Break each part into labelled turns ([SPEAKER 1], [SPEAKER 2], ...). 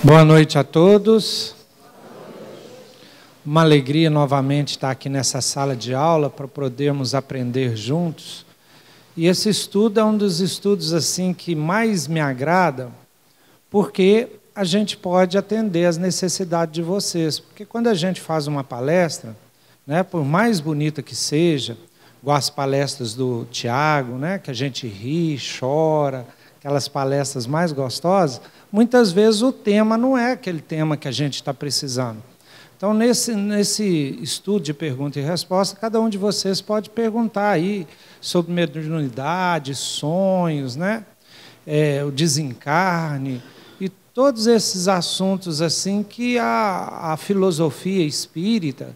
[SPEAKER 1] Boa noite a todos. Uma alegria novamente estar aqui nessa sala de aula para podermos aprender juntos. E esse estudo é um dos estudos assim que mais me agrada, porque a gente pode atender às necessidades de vocês. Porque quando a gente faz uma palestra, né, por mais bonita que seja, igual as palestras do Tiago, né, que a gente ri, chora, aquelas palestras mais gostosas, muitas vezes o tema não é aquele tema que a gente está precisando. Então, nesse estudo de pergunta e resposta, cada um de vocês pode perguntar aí sobre mediunidade, sonhos, né? O desencarne, e todos esses assuntos assim que a filosofia espírita,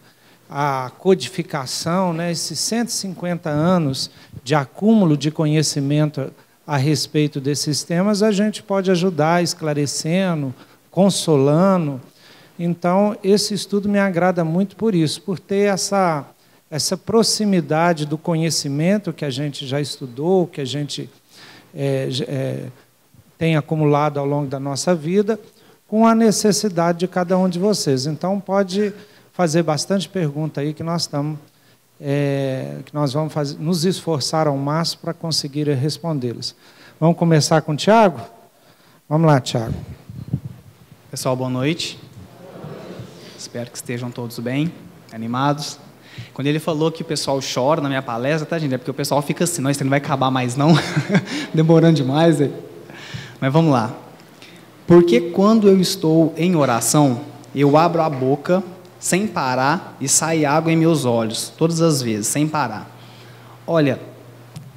[SPEAKER 1] a codificação, né? Esses 150 anos de acúmulo de conhecimento a respeito desses temas, a gente pode ajudar esclarecendo, consolando. Então, esse estudo me agrada muito por isso, por ter essa proximidade do conhecimento que a gente já estudou, que a gente tem acumulado ao longo da nossa vida, com a necessidade de cada um de vocês. Então, pode fazer bastante pergunta aí que nós estamos... que nós vamos nos esforçar ao máximo para conseguir respondê-las. Vamos começar com o Tiago? Vamos lá, Tiago.
[SPEAKER 2] Pessoal, boa noite. Espero que estejam todos bem, animados. Quando ele falou que o pessoal chora na minha palestra, tá, gente? É porque o pessoal fica assim, não, isso não vai acabar mais não, demorando demais. Mas vamos lá. Porque quando eu estou em oração, eu abro a boca sem parar, e sai água em meus olhos, todas as vezes, sem parar. Olha,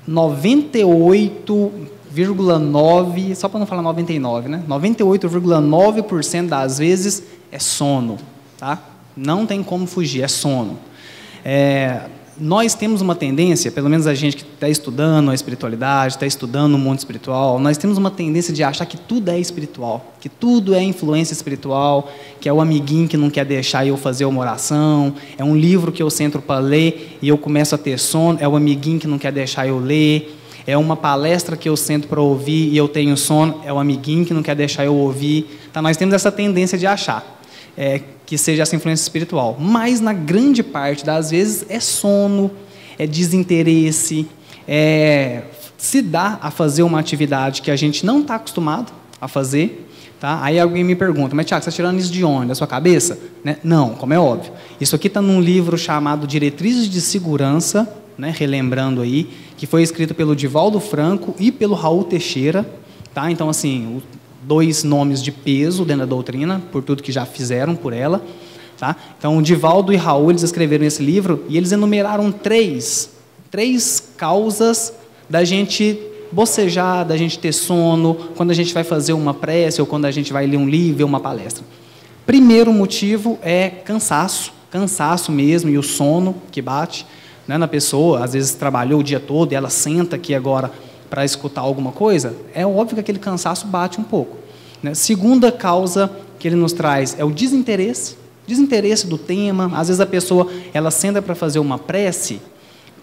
[SPEAKER 2] 98,9%, só para não falar 99%, né? 98,9% das vezes é sono, tá? Não tem como fugir, é sono. Nós temos uma tendência, pelo menos a gente que está estudando a espiritualidade, está estudando o mundo espiritual, nós temos uma tendência de achar que tudo é espiritual, que tudo é influência espiritual, que é o amiguinho que não quer deixar eu fazer uma oração, é um livro que eu sento para ler e eu começo a ter sono, é o amiguinho que não quer deixar eu ler, é uma palestra que eu sento para ouvir e eu tenho sono, é o amiguinho que não quer deixar eu ouvir. Então, nós temos essa tendência de achar que seja essa influência espiritual, mas na grande parte das vezes é sono, é desinteresse, se dá a fazer uma atividade que a gente não está acostumado a fazer, tá? Aí alguém me pergunta, mas Tiago, você está tirando isso de onde? Da sua cabeça? Né? Não, como é óbvio. Isso aqui está num livro chamado Diretrizes de Segurança, né? Relembrando aí, que foi escrito pelo Divaldo Franco e pelo Raul Teixeira, tá? Então, assim, dois nomes de peso dentro da doutrina, por tudo que já fizeram por ela. Tá? Então, o Divaldo e Raul, eles escreveram esse livro e eles enumeraram três causas da gente bocejar, da gente ter sono, quando a gente vai fazer uma prece ou quando a gente vai ler um livro, ver uma palestra. Primeiro motivo é cansaço mesmo, e o sono que bate, né, na pessoa. Às vezes trabalhou o dia todo e ela senta aqui agora para escutar alguma coisa, é óbvio que aquele cansaço bate um pouco, né? Segunda causa que ele nos traz é o desinteresse do tema. Às vezes a pessoa, ela senta para fazer uma prece,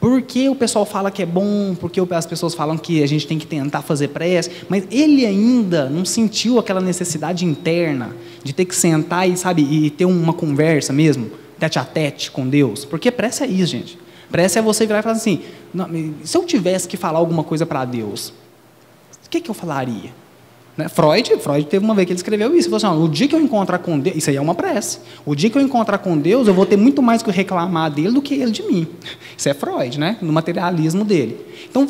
[SPEAKER 2] porque o pessoal fala que é bom, porque as pessoas falam que a gente tem que tentar fazer prece, mas ele ainda não sentiu aquela necessidade interna de ter que sentar e ter uma conversa mesmo, tete a tete com Deus, porque prece é isso, gente. Prece é você virar e falar assim, não, se eu tivesse que falar alguma coisa para Deus, o que eu falaria? Né? Freud teve uma vez que ele escreveu isso, ele falou assim, o dia que eu encontrar com Deus, isso aí é uma prece, o dia que eu encontrar com Deus, eu vou ter muito mais que reclamar dele do que ele de mim. Isso é Freud, né? No materialismo dele. Então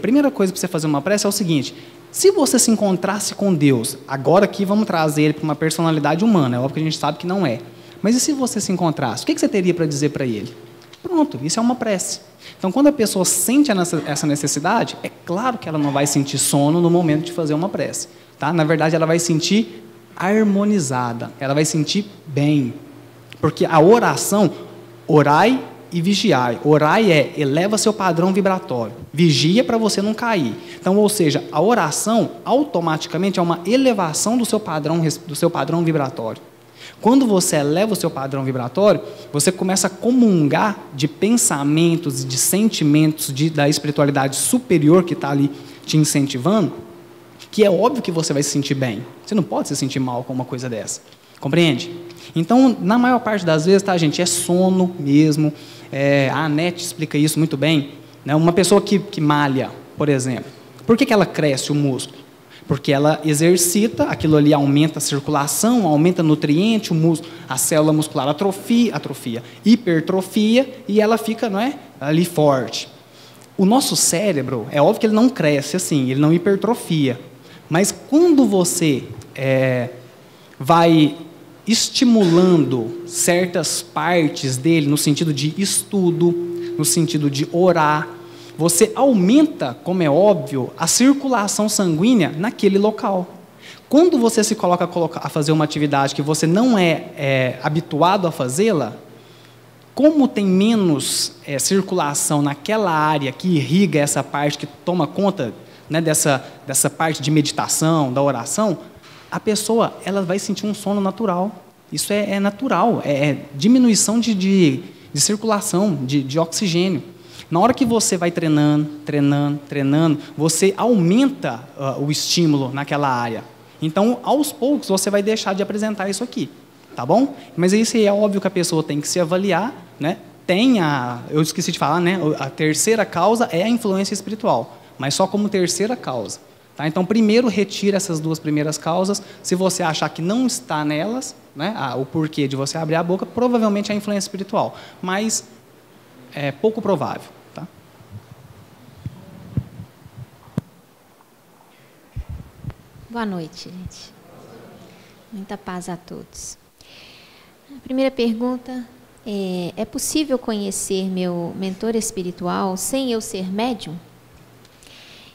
[SPEAKER 2] primeira coisa para você fazer uma prece é o seguinte, se você se encontrasse com Deus, agora aqui vamos trazer ele para uma personalidade humana, é óbvio que a gente sabe que não é, mas e se você se encontrasse, o que você teria para dizer para ele? Pronto, isso é uma prece. Então, quando a pessoa sente essa necessidade, é claro que ela não vai sentir sono no momento de fazer uma prece. Tá? Na verdade, ela vai sentir harmonizada, ela vai sentir bem. Porque a oração, orai e vigiai. Orai eleva seu padrão vibratório. Vigia para você não cair. Então, ou seja, a oração automaticamente é uma elevação do seu padrão vibratório. Quando você eleva o seu padrão vibratório, você começa a comungar de pensamentos e de sentimentos da espiritualidade superior que está ali te incentivando, que é óbvio que você vai se sentir bem. Você não pode se sentir mal com uma coisa dessa. Compreende? Então, na maior parte das vezes, tá, gente, é sono mesmo. A Anete explica isso muito bem. Né? Uma pessoa que malha, por exemplo, por que ela cresce o músculo? Porque ela exercita, aquilo ali aumenta a circulação, aumenta nutriente, o músculo, a célula muscular atrofia, hipertrofia, e ela fica, não é, ali forte. O nosso cérebro, é óbvio que ele não cresce assim, ele não hipertrofia. Mas quando você vai estimulando certas partes dele, no sentido de estudo, no sentido de orar, você aumenta, como é óbvio, a circulação sanguínea naquele local. Quando você se coloca a fazer uma atividade que você não é habituado a fazê-la, como tem menos circulação naquela área que irriga essa parte, que toma conta, né, dessa parte de meditação, da oração, a pessoa ela vai sentir um sono natural. Isso é natural, é diminuição de circulação, de oxigênio. Na hora que você vai treinando, você aumenta o estímulo naquela área. Então, aos poucos, você vai deixar de apresentar isso aqui, tá bom? Mas isso é óbvio que a pessoa tem que se avaliar, né? Eu esqueci de falar, né? A terceira causa é a influência espiritual, mas só como terceira causa. Tá? Então, primeiro, retira essas duas primeiras causas. Se você achar que não está nelas, né, o porquê de você abrir a boca, provavelmente é a influência espiritual, mas é pouco provável. Tá?
[SPEAKER 3] Boa noite, gente. Muita paz a todos. A primeira pergunta é possível conhecer meu mentor espiritual sem eu ser médium?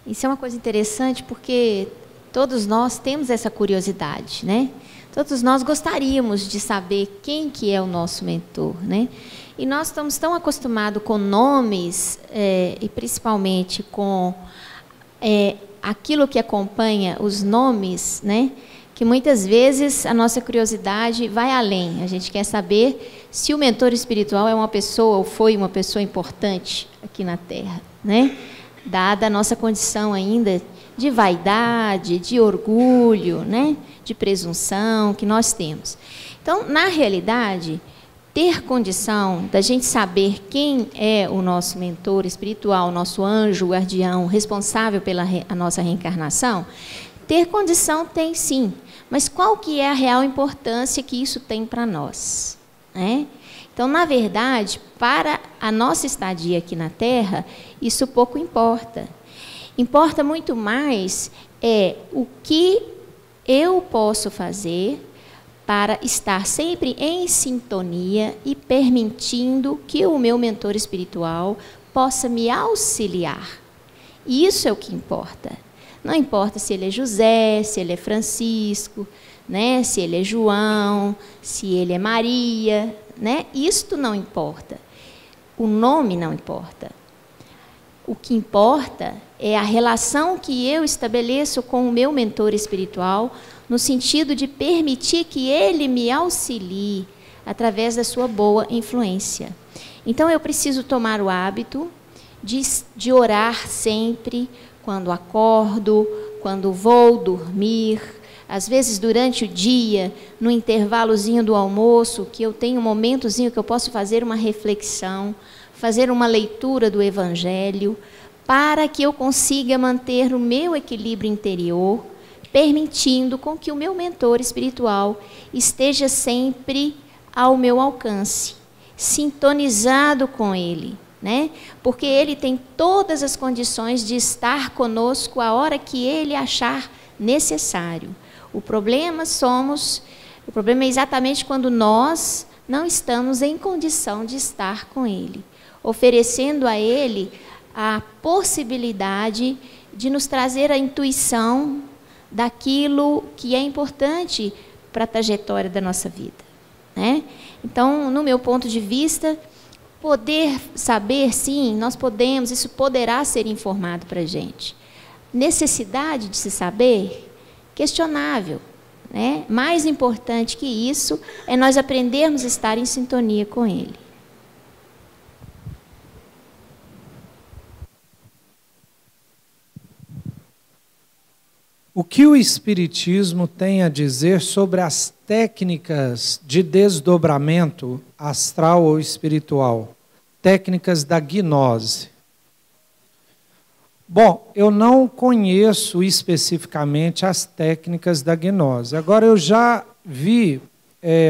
[SPEAKER 3] Isso é uma coisa interessante porque todos nós temos essa curiosidade, né? Todos nós gostaríamos de saber quem que é o nosso mentor, né? E nós estamos tão acostumados com nomes e principalmente com aquilo que acompanha os nomes, né? Que muitas vezes a nossa curiosidade vai além. A gente quer saber se o mentor espiritual é uma pessoa ou foi uma pessoa importante aqui na Terra, né? Dada a nossa condição ainda de vaidade, de orgulho, né? De presunção que nós temos. Então, na realidade, ter condição da gente saber quem é o nosso mentor espiritual, nosso anjo, guardião, responsável pela a nossa reencarnação, ter condição tem sim, mas qual que é a real importância que isso tem para nós, né? Então, na verdade, para a nossa estadia aqui na Terra, isso pouco importa. Importa muito mais o que eu posso fazer para estar sempre em sintonia e permitindo que o meu mentor espiritual possa me auxiliar. Isso é o que importa. Não importa se ele é José, se ele é Francisco, né? Se ele é João, se ele é Maria, né? Isto não importa. O nome não importa. O que importa é a relação que eu estabeleço com o meu mentor espiritual, no sentido de permitir que ele me auxilie através da sua boa influência. Então, eu preciso tomar o hábito de orar sempre, quando acordo, quando vou dormir, às vezes durante o dia, no intervalozinho do almoço, que eu tenho um momentozinho que eu posso fazer uma reflexão, fazer uma leitura do Evangelho, para que eu consiga manter o meu equilíbrio interior, permitindo com que o meu mentor espiritual esteja sempre ao meu alcance, sintonizado com ele, né? Porque ele tem todas as condições de estar conosco a hora que ele achar necessário. O problema é exatamente quando nós não estamos em condição de estar com ele, oferecendo a ele a possibilidade de nos trazer a intuição daquilo que é importante para a trajetória da nossa vida, né? Então, no meu ponto de vista, poder saber, sim, nós podemos, isso poderá ser informado para a gente. Necessidade de se saber? Questionável, né? Mais importante que isso é nós aprendermos a estar em sintonia com ele.
[SPEAKER 1] O que o Espiritismo tem a dizer sobre as técnicas de desdobramento astral ou espiritual? Técnicas da gnose. Bom, eu não conheço especificamente as técnicas da gnose. Agora, eu já vi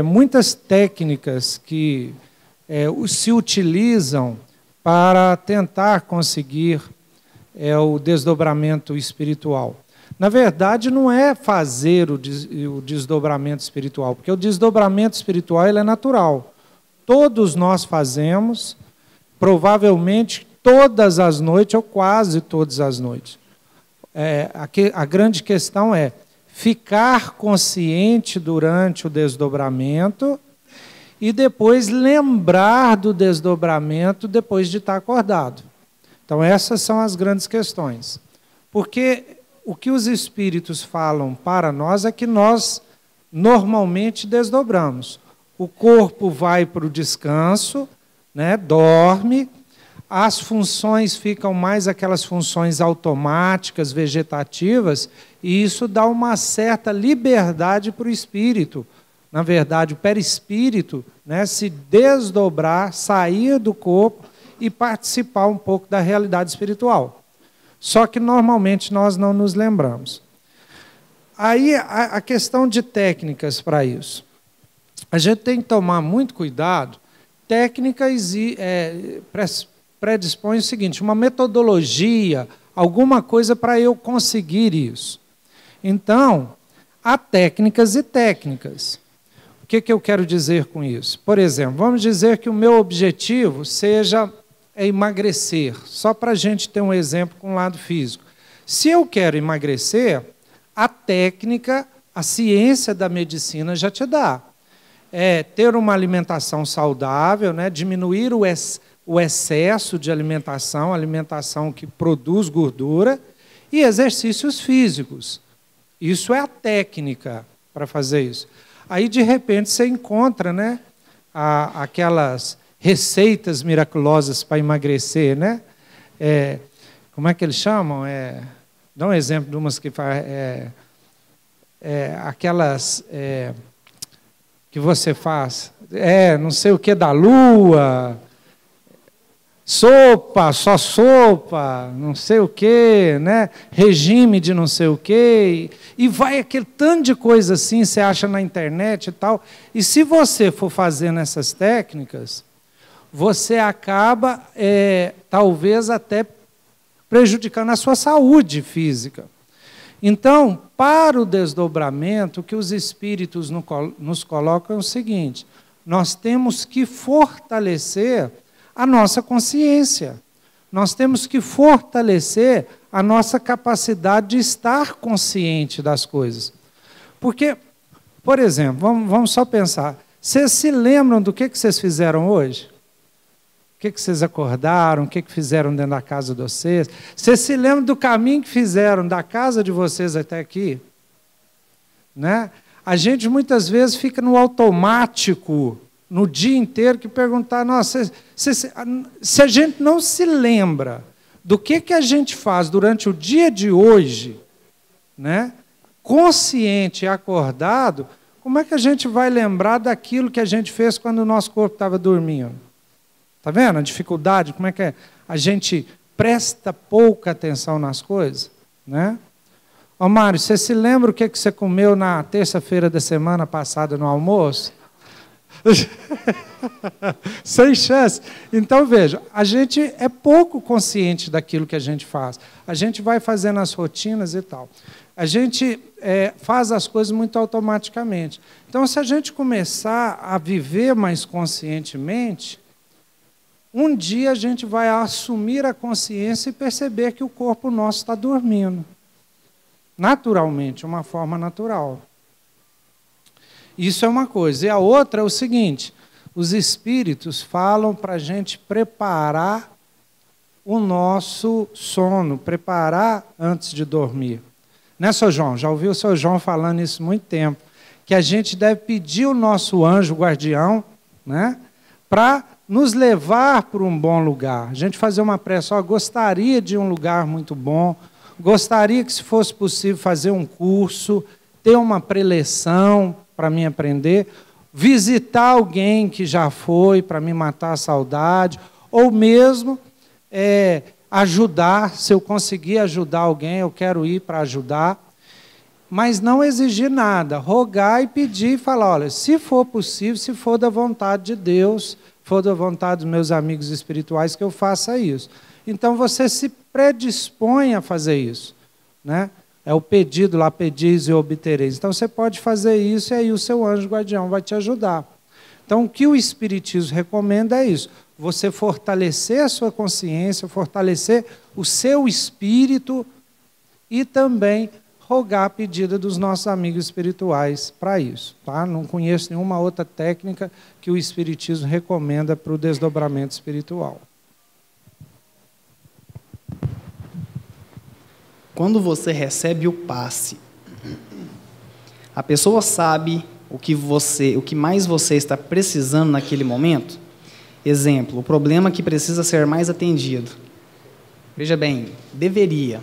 [SPEAKER 1] muitas técnicas que se utilizam para tentar conseguir o desdobramento espiritual. Na verdade, não é fazer o desdobramento espiritual, porque o desdobramento espiritual ele é natural. Todos nós fazemos, provavelmente todas as noites, ou quase todas as noites. A grande questão é ficar consciente durante o desdobramento e depois lembrar do desdobramento depois de estar acordado. Então, essas são as grandes questões. Porque o que os espíritos falam para nós é que nós normalmente desdobramos. O corpo vai para o descanso, né, dorme, as funções ficam mais aquelas funções automáticas, vegetativas, e isso dá uma certa liberdade para o espírito. Na verdade, o perispírito, né, se desdobrar, sair do corpo e participar um pouco da realidade espiritual. Só que normalmente nós não nos lembramos. Aí a questão de técnicas para isso. A gente tem que tomar muito cuidado. Técnicas predispõe o seguinte, uma metodologia, alguma coisa para eu conseguir isso. Então, há técnicas e técnicas. O que eu quero dizer com isso? Por exemplo, vamos dizer que o meu objetivo seja emagrecer, só para a gente ter um exemplo com o lado físico. Se eu quero emagrecer, a técnica, a ciência da medicina já te dá. Ter uma alimentação saudável, né, diminuir o excesso de alimentação que produz gordura, e exercícios físicos. Isso é a técnica para fazer isso. Aí, de repente, você encontra, né, aquelas receitas miraculosas para emagrecer, né? Como é que eles chamam? Dá um exemplo de umas que faz... aquelas que você faz, não sei o que da lua, sopa, só sopa, não sei o que, né? Regime de não sei o que, e vai aquele tanto de coisa assim, você acha na internet e tal, e se você for fazendo essas técnicas, você acaba, talvez até prejudicando a sua saúde física. Então, para o desdobramento, o que os espíritos nos colocam é o seguinte, nós temos que fortalecer a nossa consciência. Nós temos que fortalecer a nossa capacidade de estar consciente das coisas. Porque, por exemplo, vamos só pensar, vocês se lembram do que vocês fizeram hoje? O que vocês acordaram, o que fizeram dentro da casa de vocês? Vocês se lembram do caminho que fizeram da casa de vocês até aqui? Né? A gente muitas vezes fica no automático, no dia inteiro, que perguntar, nossa, se a gente não se lembra do que a gente faz durante o dia de hoje, né, consciente e acordado, como é que a gente vai lembrar daquilo que a gente fez quando o nosso corpo estava dormindo? Está vendo a dificuldade? Como é que a gente presta pouca atenção nas coisas? Né? Ô Mário, você se lembra o que você comeu na terça-feira da semana passada no almoço? Sem chance. Então, veja, a gente é pouco consciente daquilo que a gente faz. A gente vai fazendo as rotinas e tal. A gente faz as coisas muito automaticamente. Então, se a gente começar a viver mais conscientemente, um dia a gente vai assumir a consciência e perceber que o corpo nosso está dormindo. Naturalmente, uma forma natural. Isso é uma coisa. E a outra é o seguinte, os espíritos falam para a gente preparar o nosso sono, preparar antes de dormir. Né, Sr. João? Já ouviu o Sr. João falando isso há muito tempo. Que a gente deve pedir o nosso anjo guardião, né, para nos levar para um bom lugar. A gente fazer uma prece, gostaria de um lugar muito bom, gostaria que, se fosse possível, fazer um curso, ter uma preleção para mim aprender, visitar alguém que já foi para me matar a saudade, ou mesmo ajudar, se eu conseguir ajudar alguém, eu quero ir para ajudar, mas não exigir nada, rogar e pedir e falar, olha, se for possível, se for da vontade de Deus, for da vontade dos meus amigos espirituais, que eu faça isso. Então, você se predispõe a fazer isso, né? É o pedido lá, pedis e obtereis. Então, você pode fazer isso e aí o seu anjo guardião vai te ajudar. Então, o que o Espiritismo recomenda é isso, você fortalecer a sua consciência, fortalecer o seu espírito e também rogar a pedida dos nossos amigos espirituais para isso. Tá? Não conheço nenhuma outra técnica que o Espiritismo recomenda para o desdobramento espiritual.
[SPEAKER 2] Quando você recebe o passe, a pessoa sabe o que mais você está precisando naquele momento? Exemplo, o problema que precisa ser mais atendido. Veja bem, deveria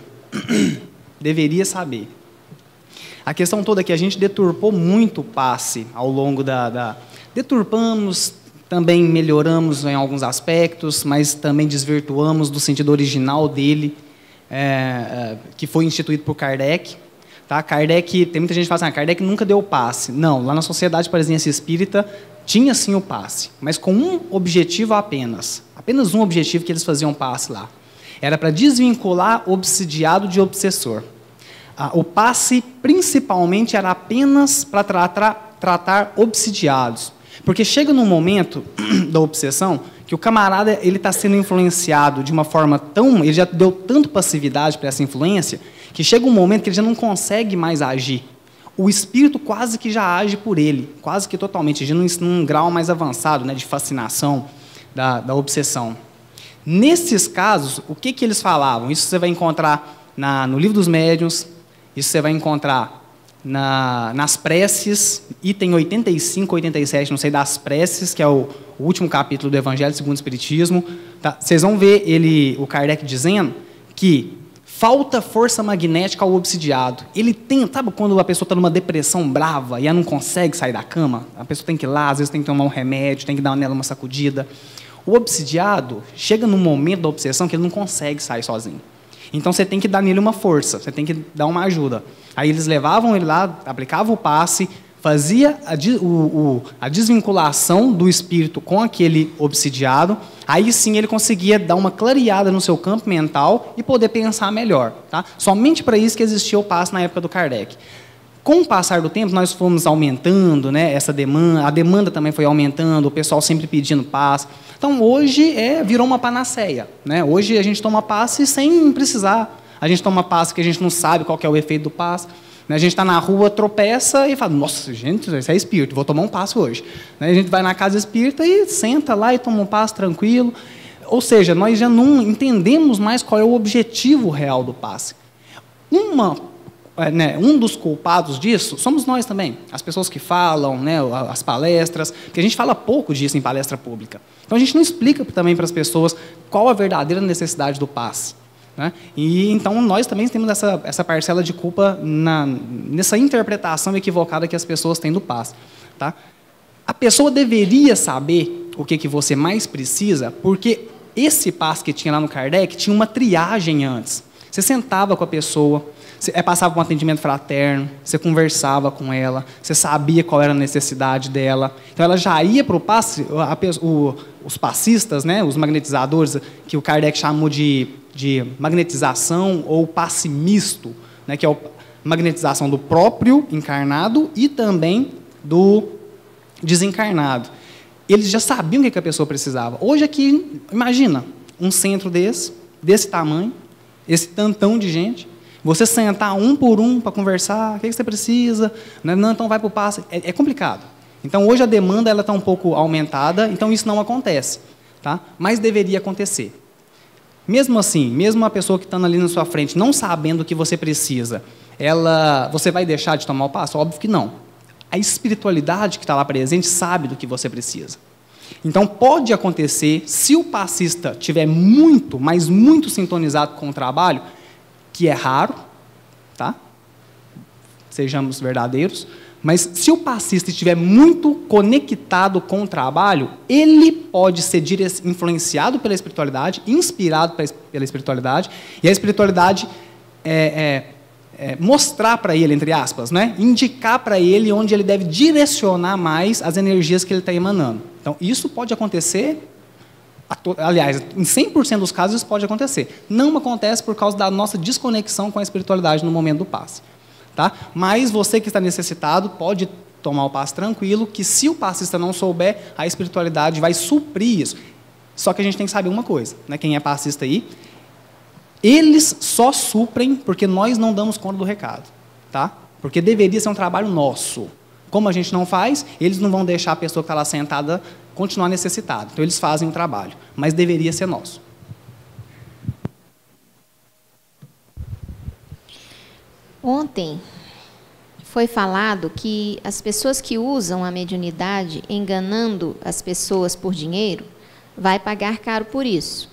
[SPEAKER 2] saber. A questão toda é que a gente deturpou muito o passe ao longo deturpamos, também melhoramos em alguns aspectos, mas também desvirtuamos do sentido original dele, que foi instituído por Kardec. Tá? Kardec, tem muita gente que fala assim, Kardec nunca deu o passe. Não, lá na Sociedade de Parisiense Espírita tinha sim o passe, mas com um objetivo apenas um objetivo que eles faziam passe lá. Era para desvincular obsidiado de obsessor. O passe, principalmente, era apenas para tratar obsidiados. Porque chega num momento da obsessão que o camarada está sendo influenciado de uma forma ele já deu tanto passividade para essa influência, que chega um momento que ele já não consegue mais agir. O espírito quase que já age por ele, quase que totalmente, já num grau mais avançado, né, de fascinação da obsessão. Nesses casos, o que eles falavam? Isso você vai encontrar no Livro dos Médiuns, isso você vai encontrar nas preces, item 85, 87, não sei, das preces, que é o último capítulo do Evangelho segundo o Espiritismo. Tá? Vocês vão ver o Kardec dizendo que falta força magnética ao obsidiado. Ele tem, sabe quando a pessoa está numa depressão brava e ela não consegue sair da cama? A pessoa tem que ir lá, às vezes tem que tomar um remédio, tem que dar nela uma sacudida. O obsidiado chega num momento da obsessão que ele não consegue sair sozinho. Então, você tem que dar nele uma força, você tem que dar uma ajuda. Aí eles levavam ele lá, aplicavam o passe, fazia a desvinculação do espírito com aquele obsidiado, aí sim ele conseguia dar uma clareada no seu campo mental e poder pensar melhor. Tá? Somente para isso que existia o passe na época do Kardec. Com o passar do tempo, nós fomos aumentando, né, essa demanda, a demanda também foi aumentando, o pessoal sempre pedindo passe. Então, hoje virou uma panaceia. Né? Hoje a gente toma passe sem precisar. A gente toma passe que a gente não sabe qual que é o efeito do passe. A gente está na rua, tropeça e fala, nossa, gente, isso é espírito, vou tomar um passe hoje. A gente vai na casa espírita e senta lá e toma um passe tranquilo. Ou seja, nós já não entendemos mais qual é o objetivo real do passe. Um dos culpados disso somos nós também, as pessoas que falam, né, as palestras, porque a gente fala pouco disso em palestra pública. Então, a gente não explica também para as pessoas qual a verdadeira necessidade do passe. Né? E, então, nós também temos essa parcela de culpa nessa interpretação equivocada que as pessoas têm do passe. Tá? A pessoa deveria saber o que você mais precisa, porque esse passe que tinha lá no Kardec tinha uma triagem antes. Você sentava com a pessoa, passava por um atendimento fraterno, você conversava com ela, você sabia qual era a necessidade dela. Então, ela já ia para o passe, os passistas, né, os magnetizadores, que o Kardec chamou de magnetização ou passe misto, né, que é a magnetização do próprio encarnado e também do desencarnado. Eles já sabiam o que a pessoa precisava. Hoje aqui, imagina, um centro desse tamanho, esse tantão de gente, você sentar um por um para conversar, o que você precisa, não, então vai para o passe, é complicado. Então, hoje a demanda está um pouco aumentada, então isso não acontece. Tá? Mas deveria acontecer. Mesmo assim, mesmo a pessoa que está ali na sua frente, não sabendo o que você precisa, você vai deixar de tomar o passe? Óbvio que não. A espiritualidade que está lá presente sabe do que você precisa. Então, pode acontecer, se o passista estiver muito, mas muito sintonizado com o trabalho, que é raro, tá? Sejamos verdadeiros. Mas se o passista estiver muito conectado com o trabalho, ele pode ser influenciado pela espiritualidade, inspirado pela espiritualidade, e a espiritualidade mostrar para ele, entre aspas, né? Indicar para ele onde ele deve direcionar mais as energias que ele está emanando. Então, isso pode acontecer, aliás, em 100% dos casos isso pode acontecer. Não acontece por causa da nossa desconexão com a espiritualidade no momento do passe. Tá? Mas você que está necessitado pode tomar o passe tranquilo, que se o passista não souber, a espiritualidade vai suprir isso. Só que a gente tem que saber uma coisa, né? Quem é passista aí, eles só suprem porque nós não damos conta do recado. Tá? Porque deveria ser um trabalho nosso. Como a gente não faz, eles não vão deixar a pessoa que está lá sentada continuar necessitada. Então eles fazem o trabalho, mas deveria ser nosso.
[SPEAKER 3] Ontem foi falado que as pessoas que usam a mediunidade enganando as pessoas por dinheiro vai pagar caro por isso.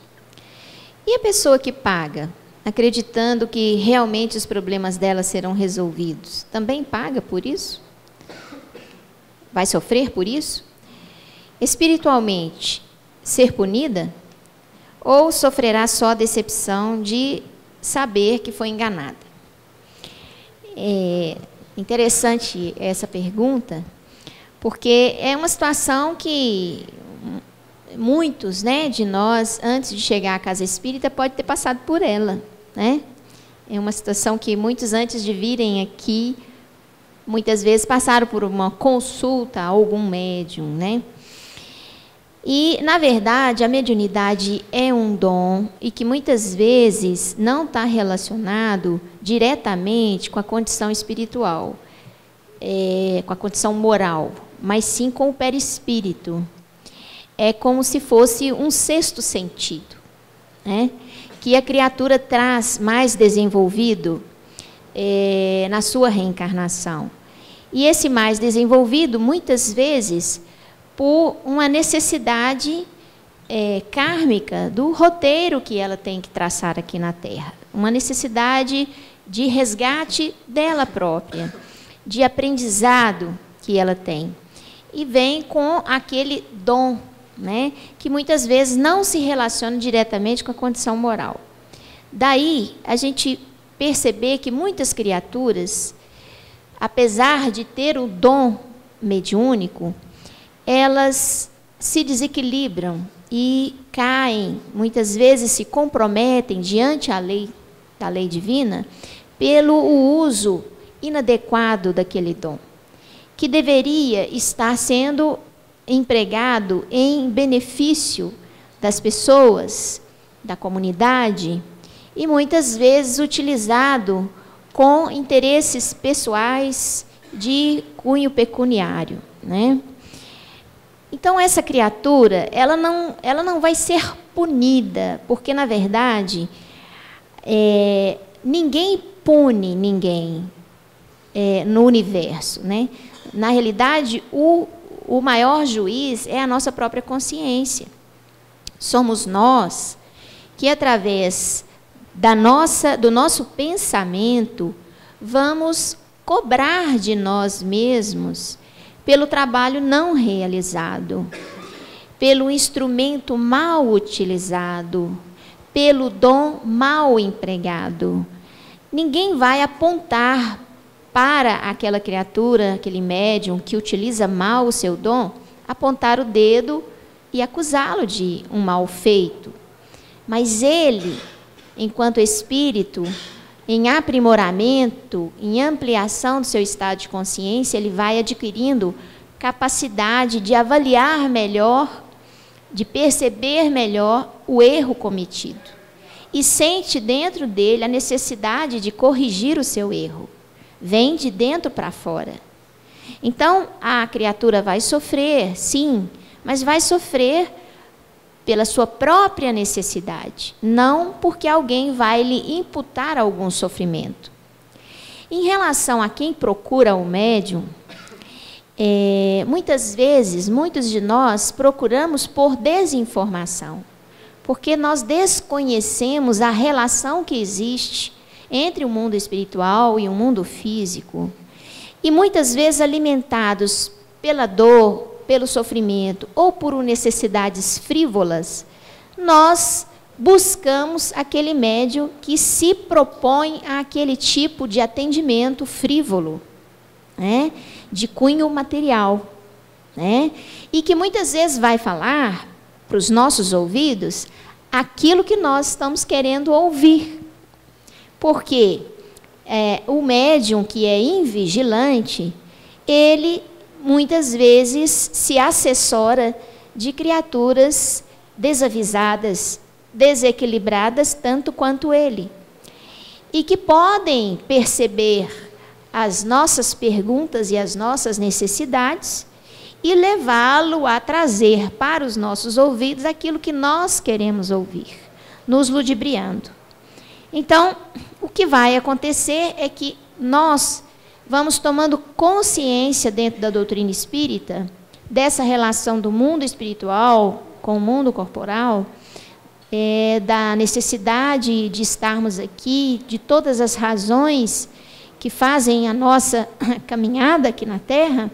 [SPEAKER 3] E a pessoa que paga, acreditando que realmente os problemas dela serão resolvidos, também paga por isso? Vai sofrer por isso? Espiritualmente, ser punida? Ou sofrerá só a decepção de saber que foi enganada? É interessante essa pergunta, porque é uma situação que muitos, né, de nós, antes de chegar à casa espírita, pode ter passado por ela, né? É uma situação que muitos, antes de virem aqui, muitas vezes passaram por uma consulta a algum médium, né? E, na verdade, a mediunidade é um dom e que muitas vezes não está relacionado diretamente com a condição espiritual, com a condição moral, mas sim com o perispírito. É como se fosse um sexto sentido, né? Que a criatura traz mais desenvolvido na sua reencarnação. E esse mais desenvolvido, muitas vezes, por uma necessidade kármica do roteiro que ela tem que traçar aqui na Terra. Uma necessidade de resgate dela própria, de aprendizado que ela tem. E vem com aquele dom, né, que muitas vezes não se relaciona diretamente com a condição moral. Daí, a gente perceber que muitas criaturas, apesar de ter o dom mediúnico, elas se desequilibram e caem, muitas vezes se comprometem diante da lei divina, pelo uso inadequado daquele dom, que deveria estar sendo empregado em benefício das pessoas, da comunidade, e muitas vezes utilizado com interesses pessoais de cunho pecuniário, né? Então, essa criatura, ela não vai ser punida, porque, na verdade, ninguém pune ninguém no universo, né? Na realidade, o maior juiz é a nossa própria consciência. Somos nós que, através do nosso pensamento, vamos cobrar de nós mesmos pelo trabalho não realizado, pelo instrumento mal utilizado, pelo dom mal empregado. Ninguém vai apontar para aquela criatura, aquele médium que utiliza mal o seu dom, apontar o dedo e acusá-lo de um mal feito. Mas ele, enquanto espírito, em aprimoramento, em ampliação do seu estado de consciência, ele vai adquirindo capacidade de avaliar melhor, de perceber melhor o erro cometido. E sente dentro dele a necessidade de corrigir o seu erro. Vem de dentro para fora. Então, a criatura vai sofrer, sim, mas vai sofrer pela sua própria necessidade, não porque alguém vai lhe imputar algum sofrimento. Em relação a quem procura o médium, muitas vezes, muitos de nós procuramos por desinformação, porque nós desconhecemos a relação que existe entre o mundo espiritual e o mundo físico, e muitas vezes alimentados pela dor, pelo sofrimento ou por necessidades frívolas, nós buscamos aquele médium que se propõe àquele tipo de atendimento frívolo, né, de cunho material, né, e que muitas vezes vai falar para os nossos ouvidos aquilo que nós estamos querendo ouvir. Porque o médium que é invigilante, ele muitas vezes se assessora de criaturas desavisadas, desequilibradas, tanto quanto ele, e que podem perceber as nossas perguntas e as nossas necessidades e levá-lo a trazer para os nossos ouvidos aquilo que nós queremos ouvir, nos ludibriando. Então, o que vai acontecer é que nós vamos tomando consciência dentro da doutrina espírita dessa relação do mundo espiritual com o mundo corporal, da necessidade de estarmos aqui, de todas as razões que fazem a nossa caminhada aqui na Terra,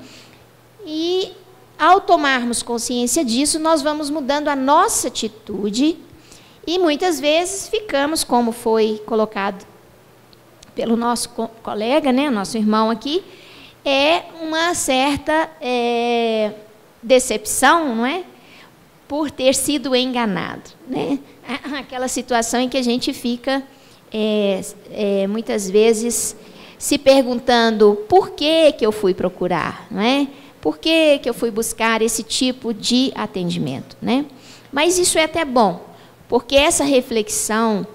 [SPEAKER 3] e ao tomarmos consciência disso, nós vamos mudando a nossa atitude e muitas vezes ficamos, como foi colocado pelo nosso colega, né, nosso irmão aqui, uma certa decepção, não é? Por ter sido enganado, né? Aquela situação em que a gente fica muitas vezes se perguntando por que eu fui procurar, não é? Por que eu fui buscar esse tipo de atendimento, né? Mas isso é até bom, porque essa reflexão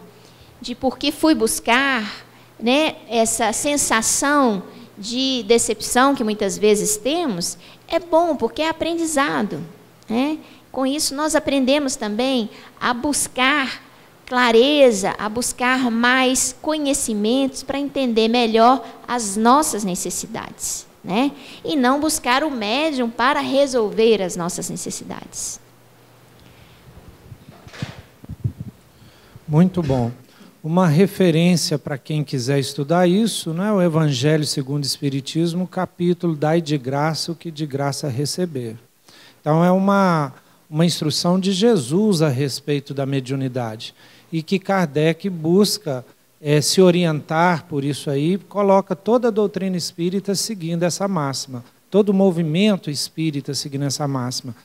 [SPEAKER 3] de por que fui buscar, né, essa sensação de decepção que muitas vezes temos, é bom, porque é aprendizado, né? Com isso, nós aprendemos também a buscar clareza, a buscar mais conhecimentos para entender melhor as nossas necessidades, né? E não buscar o médium para resolver as nossas necessidades.
[SPEAKER 1] Muito bom. Uma referência para quem quiser estudar isso, né, o Evangelho segundo o Espiritismo, capítulo Dai de graça o que de graça receber. Então é uma instrução de Jesus a respeito da mediunidade, e que Kardec busca se orientar por isso aí, coloca toda a doutrina espírita seguindo essa máxima, todo o movimento espírita seguindo essa máxima.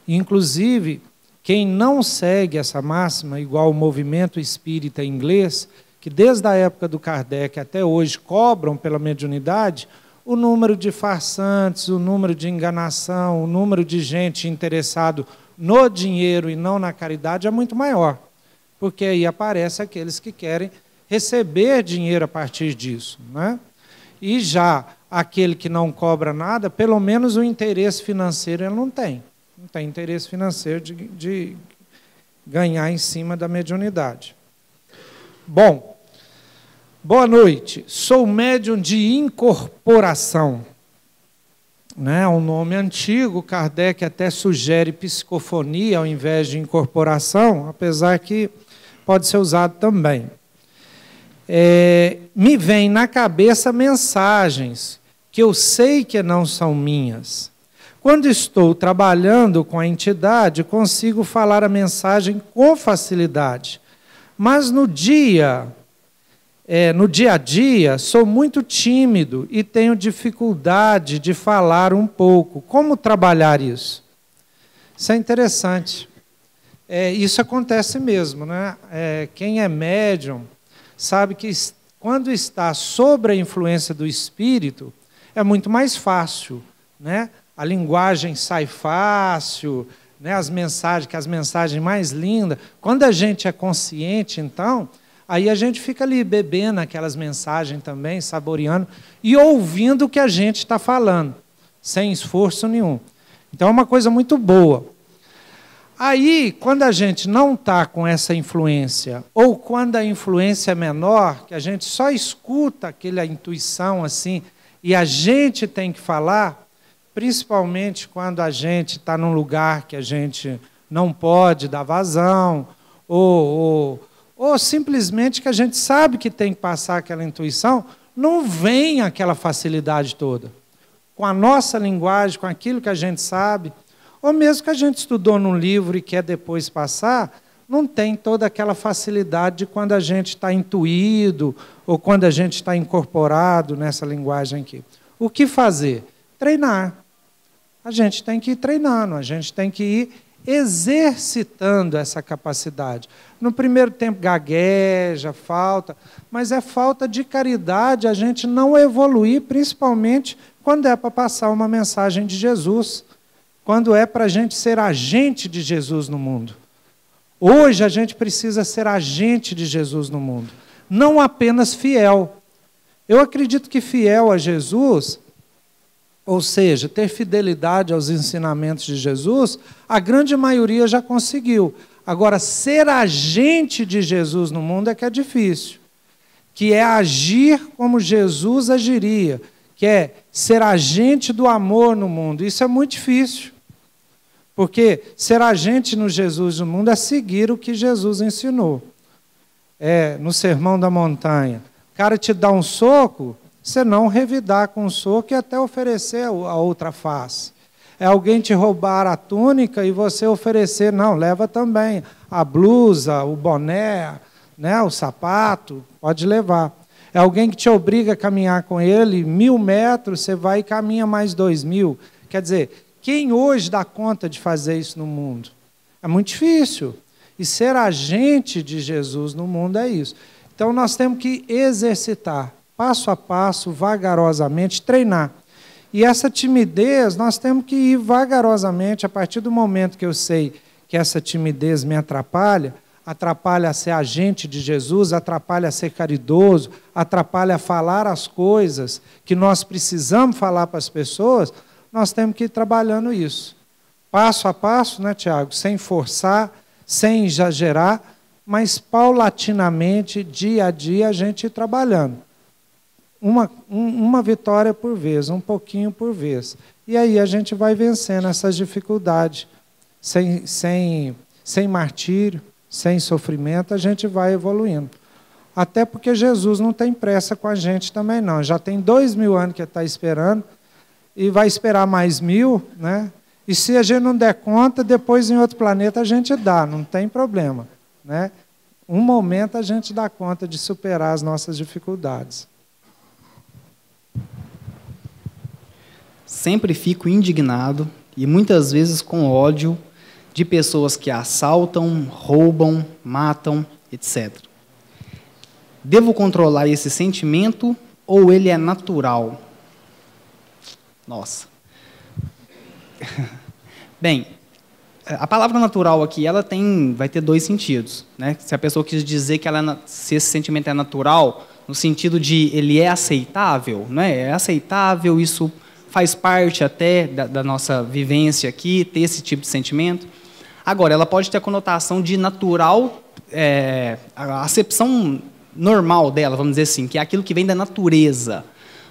[SPEAKER 1] Inclusive, quem não segue essa máxima, igual o movimento espírita inglês, que desde a época do Kardec até hoje cobram pela mediunidade, o número de farsantes, o número de enganação, o número de gente interessado no dinheiro e não na caridade é muito maior, porque aí aparecem aqueles que querem receber dinheiro a partir disso, né? E já aquele que não cobra nada, pelo menos o interesse financeiro ele não tem interesse financeiro de ganhar em cima da mediunidade. Bom, boa noite, sou médium de incorporação. É um nome antigo, Kardec até sugere psicofonia ao invés de incorporação, apesar que pode ser usado também. Me vem na cabeça mensagens que eu sei que não são minhas. Quando estou trabalhando com a entidade, consigo falar a mensagem com facilidade, mas no dia a dia, sou muito tímido e tenho dificuldade de falar um pouco. Como trabalhar isso? Isso é interessante. Isso acontece mesmo, né? Quem é médium sabe que quando está sob a influência do espírito, é muito mais fácil, né? A linguagem sai fácil, né? As mensagens mais lindas. Quando a gente é consciente, então, aí a gente fica ali bebendo aquelas mensagens também, saboreando e ouvindo o que a gente está falando, sem esforço nenhum. Então é uma coisa muito boa. Aí, quando a gente não está com essa influência, ou quando a influência é menor, que a gente só escuta aquela intuição assim, e a gente tem que falar, principalmente quando a gente está num lugar que a gente não pode dar vazão, ou ou simplesmente que a gente sabe que tem que passar aquela intuição, não vem aquela facilidade toda. Com a nossa linguagem, com aquilo que a gente sabe, ou mesmo que a gente estudou num livro e quer depois passar, não tem toda aquela facilidade de quando a gente está intuído ou quando a gente está incorporado nessa linguagem aqui. O que fazer? Treinar. A gente tem que ir treinando, a gente tem que ir exercitando essa capacidade. No primeiro tempo gagueja, falta, mas é falta de caridade a gente não evoluir, principalmente quando é para passar uma mensagem de Jesus, quando é para a gente ser agente de Jesus no mundo. Hoje a gente precisa ser agente de Jesus no mundo, não apenas fiel. Eu acredito que fiel a Jesus, ou seja, ter fidelidade aos ensinamentos de Jesus, a grande maioria já conseguiu. Agora, ser agente de Jesus no mundo é que é difícil, que é agir como Jesus agiria, que é ser agente do amor no mundo. Isso é muito difícil, porque ser agente no Jesus no mundo é seguir o que Jesus ensinou. No Sermão da Montanha, o cara te dá um soco, você não revidar com o soco e até oferecer a outra face. É alguém te roubar a túnica e você oferecer, não, leva também a blusa, o boné, né, o sapato, pode levar. É alguém que te obriga a caminhar com ele 1.000 metros, você vai e caminha mais 2.000. Quer dizer, quem hoje dá conta de fazer isso no mundo? É muito difícil. E ser agente de Jesus no mundo é isso. Então nós temos que exercitar, passo a passo, vagarosamente, treinar. E essa timidez, nós temos que ir vagarosamente, a partir do momento que eu sei que essa timidez me atrapalha a ser agente de Jesus, atrapalha a ser caridoso, atrapalha a falar as coisas que nós precisamos falar para as pessoas, nós temos que ir trabalhando isso. Passo a passo, né, Tiago? Sem forçar, sem exagerar, mas paulatinamente, dia a dia, a gente ir trabalhando. Uma vitória por vez, um pouquinho por vez. E aí a gente vai vencendo essas dificuldades. Sem martírio, sem sofrimento, a gente vai evoluindo. Até porque Jesus não tem pressa com a gente também, não. Já tem 2.000 anos que ele está esperando, e vai esperar mais 1.000, né? E se a gente não der conta, depois em outro planeta a gente dá, não tem problema, né? Um momento a gente dá conta de superar as nossas dificuldades.
[SPEAKER 2] Sempre fico indignado e muitas vezes com ódio de pessoas que assaltam, roubam, matam, etc. Devo controlar esse sentimento ou ele é natural? Nossa. Bem, a palavra natural aqui, ela vai ter 2 sentidos, né? Se a pessoa quis dizer que se esse sentimento é natural, no sentido de ele é aceitável, né? É aceitável, isso faz parte até da nossa vivência aqui, ter esse tipo de sentimento. Agora, ela pode ter a conotação de natural, a acepção normal dela, vamos dizer assim, que é aquilo que vem da natureza.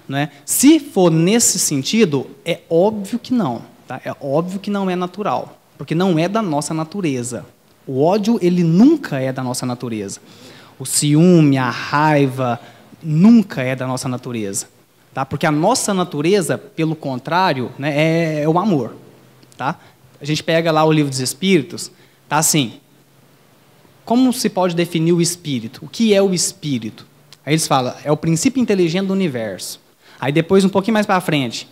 [SPEAKER 2] Né? Se for nesse sentido, é óbvio que não. Tá? É óbvio que não é natural, porque não é da nossa natureza. O ódio, ele nunca é da nossa natureza. O ciúme, a raiva, nunca é da nossa natureza. Tá? Porque a nossa natureza, pelo contrário, né, é o amor. Tá? A gente pega lá o Livro dos Espíritos, tá assim, como se pode definir o espírito? O que é o espírito? Aí eles falam, é o princípio inteligente do universo. Aí depois, um pouquinho mais para frente,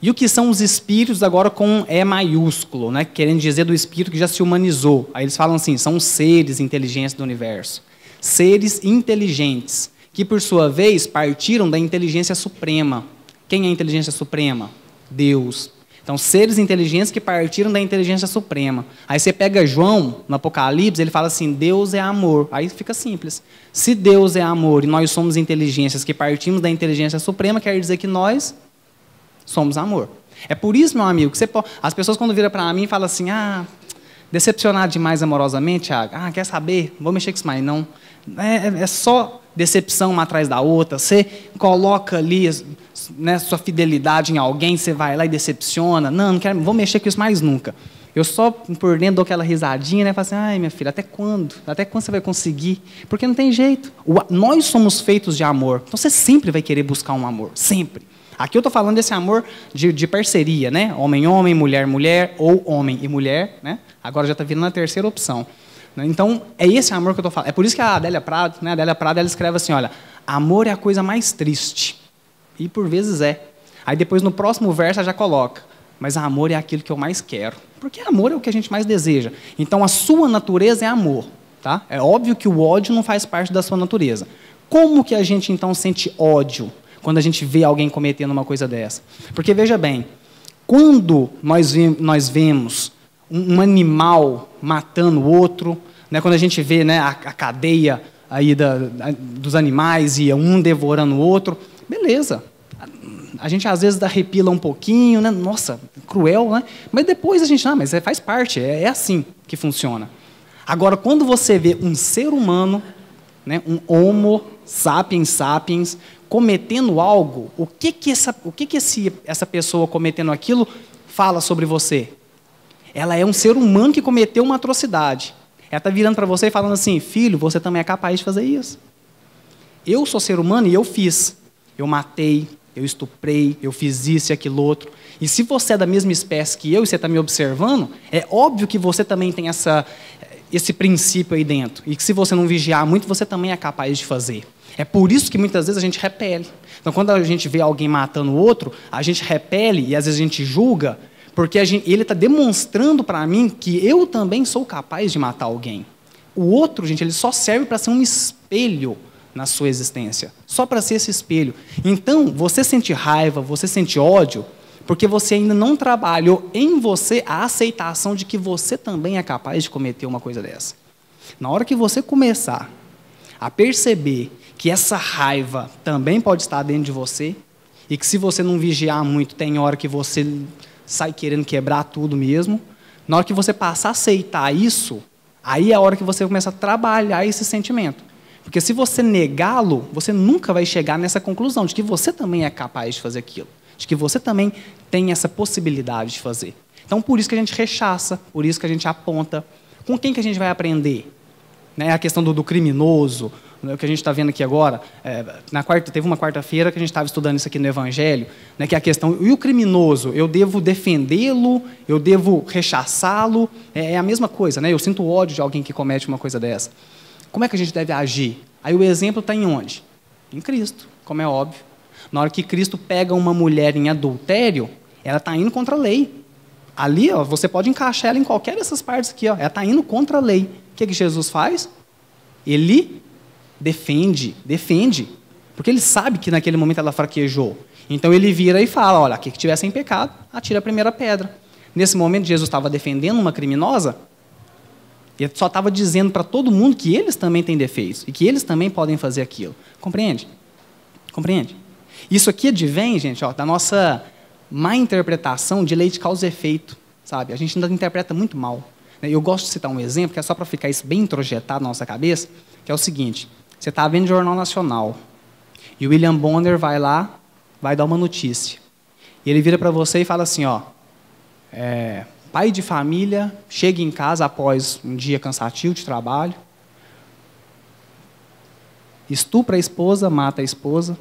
[SPEAKER 2] e o que são os espíritos agora com E maiúsculo, né, querendo dizer do espírito que já se humanizou. Aí eles falam assim, são os seres inteligentes do universo. Seres inteligentes, que por sua vez partiram da inteligência suprema. Quem é a inteligência suprema? Deus. Então, seres inteligentes que partiram da inteligência suprema. Aí você pega João, no Apocalipse, ele fala assim, Deus é amor. Aí fica simples. Se Deus é amor e nós somos inteligências que partimos da inteligência suprema, quer dizer que nós somos amor. É por isso, meu amigo, que as pessoas quando viram para mim falam assim, decepcionado demais amorosamente, Thiago, quer saber? Não vou mexer com isso mais, não. É só decepção uma atrás da outra. Você coloca ali, né, sua fidelidade em alguém, você vai lá e decepciona. Não quero, vou mexer com isso mais nunca. Eu só por dentro dou aquela risadinha, né? Falo assim, ai, minha filha, até quando? Até quando você vai conseguir? Porque não tem jeito. Nós somos feitos de amor. Então você sempre vai querer buscar um amor. Sempre. Aqui eu estou falando desse amor de parceria, né? Homem-homem, mulher-mulher, ou homem e mulher, né? Agora já está vindo na terceira opção. Então, é esse amor que eu estou falando. É por isso que a Adélia Prado, né? A Adélia Prado, ela escreve assim, olha, amor é a coisa mais triste. E por vezes é. Aí depois no próximo verso ela já coloca, mas amor é aquilo que eu mais quero. Porque amor é o que a gente mais deseja. Então a sua natureza é amor. Tá? É óbvio que o ódio não faz parte da sua natureza. Como que a gente então sente ódio quando a gente vê alguém cometendo uma coisa dessa? Porque veja bem, quando nós vemos um animal matando o outro, né, quando a gente vê, né, a cadeia aí dos animais e um devorando o outro, beleza. A gente às vezes arrepila um pouquinho, né? Nossa, cruel, né? Mas depois a gente, mas faz parte, é assim que funciona. Agora, quando você vê um ser humano, né, um homo sapiens sapiens, cometendo algo, o que essa pessoa cometendo aquilo fala sobre você? Ela é um ser humano que cometeu uma atrocidade. Ela está virando para você e falando assim, filho, você também é capaz de fazer isso. Eu sou ser humano e eu fiz. Eu matei, eu estuprei, eu fiz isso e aquilo outro. E se você é da mesma espécie que eu e você está me observando, é óbvio que você também tem esse princípio aí dentro. E que se você não vigiar muito, você também é capaz de fazer. É por isso que muitas vezes a gente repele. Então, quando a gente vê alguém matando o outro, a gente repele e às vezes a gente julga, porque ele está demonstrando para mim que eu também sou capaz de matar alguém. O outro, gente, ele só serve para ser um espelho na sua existência. Só para ser esse espelho. Então, você sente raiva, você sente ódio, porque você ainda não trabalhou em você a aceitação de que você também é capaz de cometer uma coisa dessa. Na hora que você começar a perceber que essa raiva também pode estar dentro de você, e que se você não vigiar muito, tem hora que você sai querendo quebrar tudo mesmo, na hora que você passar a aceitar isso, aí é a hora que você começa a trabalhar esse sentimento. Porque se você negá-lo, você nunca vai chegar nessa conclusão de que você também é capaz de fazer aquilo, de que você também tem essa possibilidade de fazer. Então, por isso que a gente rechaça, por isso que a gente aponta. Com quem que a gente vai aprender? Né, a questão do criminoso, né, o que a gente está vendo aqui agora. Teve uma quarta-feira que a gente estava estudando isso aqui no Evangelho, né, que é a questão, e o criminoso? Eu devo defendê-lo? Eu devo rechaçá-lo? É a mesma coisa, né? Eu sinto ódio de alguém que comete uma coisa dessa. Como é que a gente deve agir? Aí o exemplo está em onde? Em Cristo, como é óbvio. Na hora que Cristo pega uma mulher em adultério, ela está indo contra a lei. Ali, ó, você pode encaixar ela em qualquer dessas partes aqui. Ó, ela está indo contra a lei. O que Jesus faz? Ele defende. Porque ele sabe que naquele momento ela fraquejou. Então ele vira e fala, olha, aqui que estiver sem pecado, atira a primeira pedra. Nesse momento, Jesus estava defendendo uma criminosa, e ele só estava dizendo para todo mundo que eles também têm defeitos, e que eles também podem fazer aquilo. Compreende? Compreende? Isso aqui advém, gente, ó, da nossa má interpretação de lei de causa e efeito. Sabe? A gente ainda interpreta muito mal. Eu gosto de citar um exemplo, que é só para ficar isso bem introjetado na nossa cabeça, que é o seguinte, você está vendo o Jornal Nacional, e o William Bonner vai lá, vai dar uma notícia. E ele vira para você e fala assim, ó, pai de família chega em casa após um dia cansativo de trabalho, estupra a esposa, mata a esposa,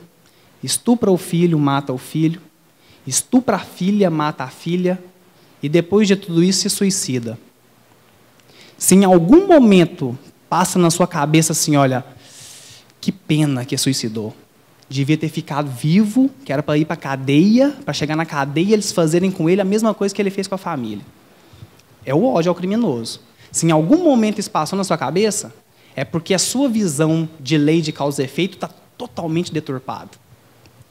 [SPEAKER 2] estupra o filho, mata o filho, estupra a filha, mata a filha, e depois de tudo isso se suicida. Se em algum momento passa na sua cabeça assim, olha, que pena que suicidou. Devia ter ficado vivo, que era para ir para a cadeia, para chegar na cadeia eles fazerem com ele a mesma coisa que ele fez com a família. É o ódio ao criminoso. Se em algum momento isso passou na sua cabeça, é porque a sua visão de lei de causa e efeito está totalmente deturpada.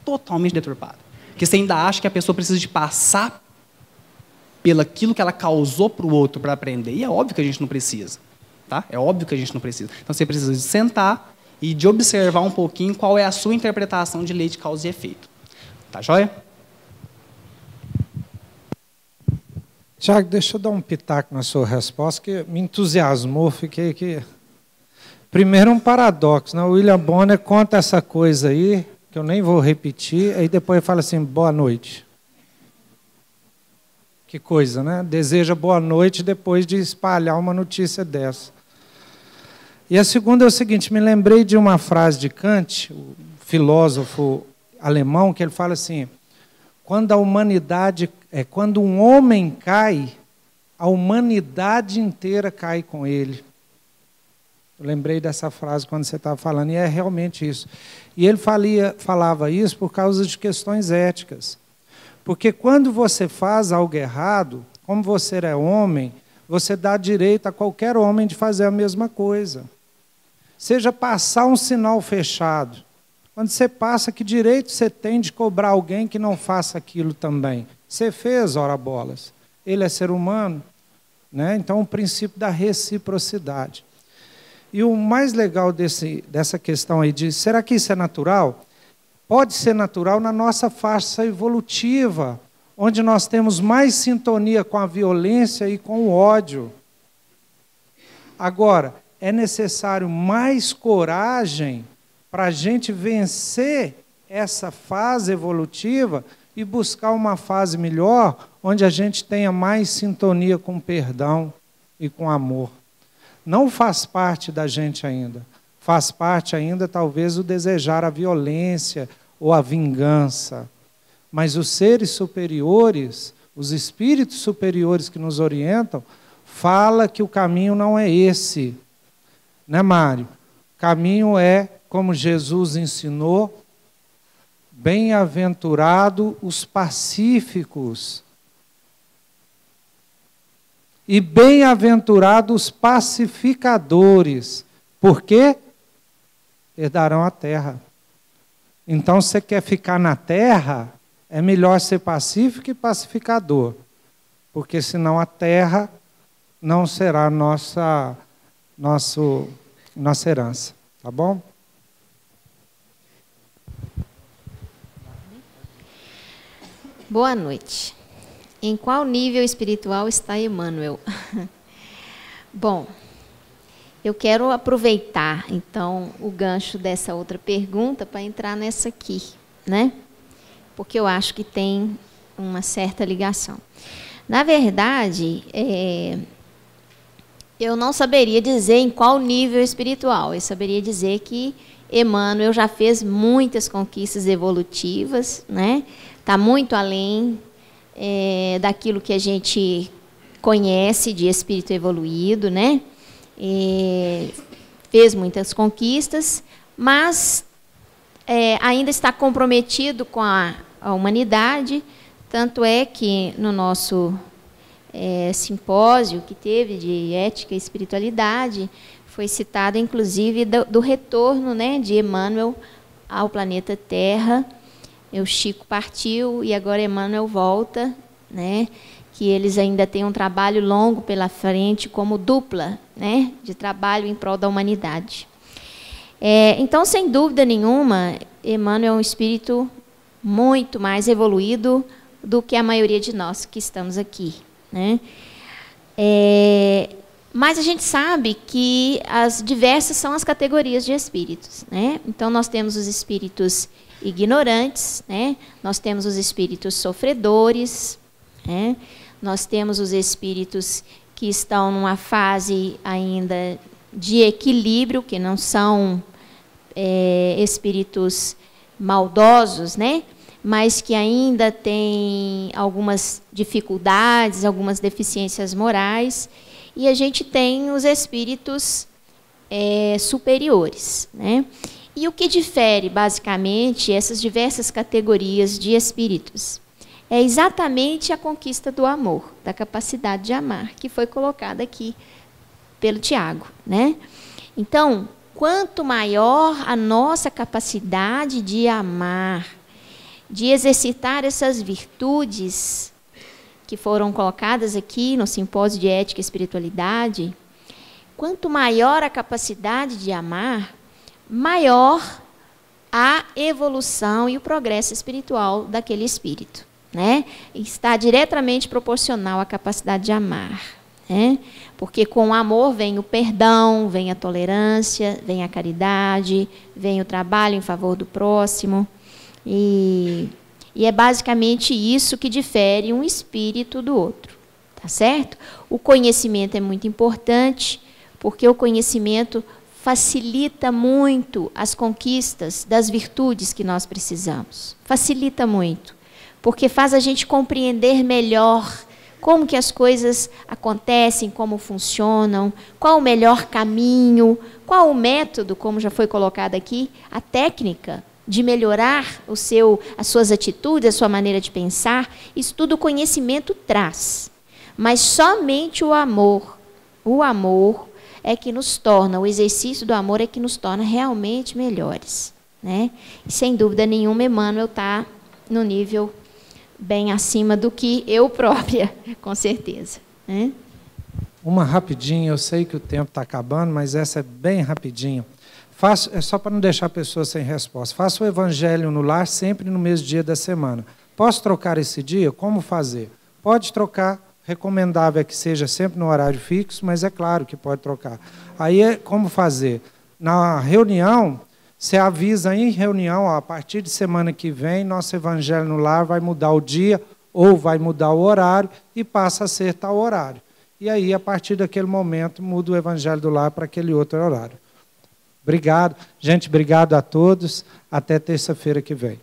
[SPEAKER 2] Totalmente deturpada. Porque você ainda acha que a pessoa precisa de passar pelaquilo que ela causou para o outro para aprender. E é óbvio que a gente não precisa. Tá? É óbvio que a gente não precisa. Então você precisa de sentar e de observar um pouquinho qual é a sua interpretação de lei de causa e efeito. Tá joia?
[SPEAKER 1] Tiago, deixa eu dar um pitaco na sua resposta, que me entusiasmou, fiquei aqui. Primeiro, um paradoxo, né? O William Bonner conta essa coisa aí, que eu nem vou repetir, aí depois fala assim, boa noite. Que coisa, né? Deseja boa noite depois de espalhar uma notícia dessa. E a segunda é o seguinte, me lembrei de uma frase de Kant, o filósofo alemão, que ele fala assim, quando um homem cai, a humanidade inteira cai com ele. Eu lembrei dessa frase quando você estava falando, e é realmente isso. E ele falava isso por causa de questões éticas. Porque quando você faz algo errado, como você é homem, você dá direito a qualquer homem de fazer a mesma coisa. Seja passar um sinal fechado. Quando você passa, que direito você tem de cobrar alguém que não faça aquilo também? Você fez, ora bolas. Ele é ser humano, né? Então, o princípio da reciprocidade. E o mais legal dessa questão aí de, será que isso é natural? Pode ser natural na nossa faixa evolutiva, onde nós temos mais sintonia com a violência e com o ódio. Agora, é necessário mais coragem para a gente vencer essa fase evolutiva e buscar uma fase melhor, onde a gente tenha mais sintonia com o perdão e com o amor. Não faz parte da gente ainda. Faz parte ainda, talvez, o desejar a violência ou a vingança. Mas os seres superiores, os espíritos superiores que nos orientam, fala que o caminho não é esse. Né, Mário? O caminho é, como Jesus ensinou, bem-aventurado os pacíficos. E bem-aventurados os pacificadores. Por quê? Herdarão a terra. Então, se você quer ficar na terra, é melhor ser pacífico e pacificador. Porque senão a terra não será nossa herança. Tá bom?
[SPEAKER 3] Boa noite. Em qual nível espiritual está Emmanuel? Bom, eu quero aproveitar, então, o gancho dessa outra pergunta para entrar nessa aqui, né? Porque eu acho que tem uma certa ligação. Na verdade, eu não saberia dizer em qual nível espiritual. Eu saberia dizer que Emmanuel já fez muitas conquistas evolutivas, né? Está muito além daquilo que a gente conhece de espírito evoluído, né? Fez muitas conquistas, mas ainda está comprometido com a humanidade, tanto é que no nosso simpósio que teve de ética e espiritualidade, foi citado inclusive do retorno, né, de Emmanuel ao planeta Terra. O Chico partiu e agora Emmanuel volta, né? Que eles ainda têm um trabalho longo pela frente como dupla, né? De trabalho em prol da humanidade. Então, sem dúvida nenhuma, Emmanuel é um espírito muito mais evoluído do que a maioria de nós que estamos aqui, né? Mas a gente sabe que as diversas são as categorias de espíritos, né? Então, nós temos os espíritos ignorantes, né? Nós temos os espíritos sofredores, né? Nós temos os espíritos que estão numa fase ainda de equilíbrio, que não são espíritos maldosos, né? Mas que ainda têm algumas dificuldades, algumas deficiências morais. E a gente tem os espíritos superiores, né? E o que difere, basicamente, essas diversas categorias de espíritos? É exatamente a conquista do amor, da capacidade de amar, que foi colocada aqui pelo Tiago, né? Então, quanto maior a nossa capacidade de amar, de exercitar essas virtudes que foram colocadas aqui no Simpósio de Ética e Espiritualidade, quanto maior a capacidade de amar, maior a evolução e o progresso espiritual daquele espírito, né? Está diretamente proporcional à capacidade de amar, né? Porque com o amor vem o perdão, vem a tolerância, vem a caridade, vem o trabalho em favor do próximo. E E é basicamente isso que difere um espírito do outro, tá certo? O conhecimento é muito importante, porque o conhecimento facilita muito as conquistas das virtudes que nós precisamos. Facilita muito, porque faz a gente compreender melhor como que as coisas acontecem, como funcionam, qual o melhor caminho, qual o método, como já foi colocado aqui, a técnica de melhorar as suas atitudes, a sua maneira de pensar. Isso tudo o conhecimento traz. Mas somente o amor é que nos torna, o exercício do amor é que nos torna realmente melhores, né? E sem dúvida nenhuma, Emmanuel está no nível bem acima do que eu própria, com certeza, né?
[SPEAKER 1] Uma rapidinha, eu sei que o tempo está acabando, mas essa é bem rapidinho. É só para não deixar a pessoa sem resposta. Faça o Evangelho no Lar sempre no mesmo dia da semana. Posso trocar esse dia? Como fazer? Pode trocar. Recomendável é que seja sempre no horário fixo, mas é claro que pode trocar. Aí, como fazer? Na reunião, você avisa em reunião, ó, a partir de semana que vem, nosso Evangelho no Lar vai mudar o dia ou vai mudar o horário e passa a ser tal horário. E aí, a partir daquele momento, muda o Evangelho do Lar para aquele outro horário. Obrigado. Gente, obrigado a todos. Até terça-feira que vem.